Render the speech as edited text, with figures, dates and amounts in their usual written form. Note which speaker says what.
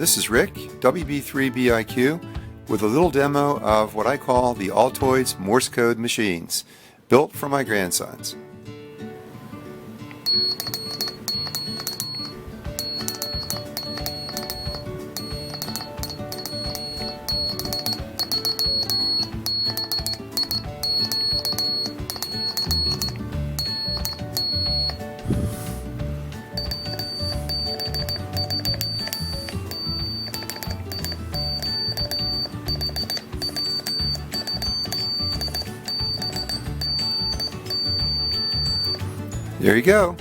Speaker 1: This is Rick, WB3BIQ, with a little demo of what I call the Altoids Morse code machines, built for my grandsons. There you go.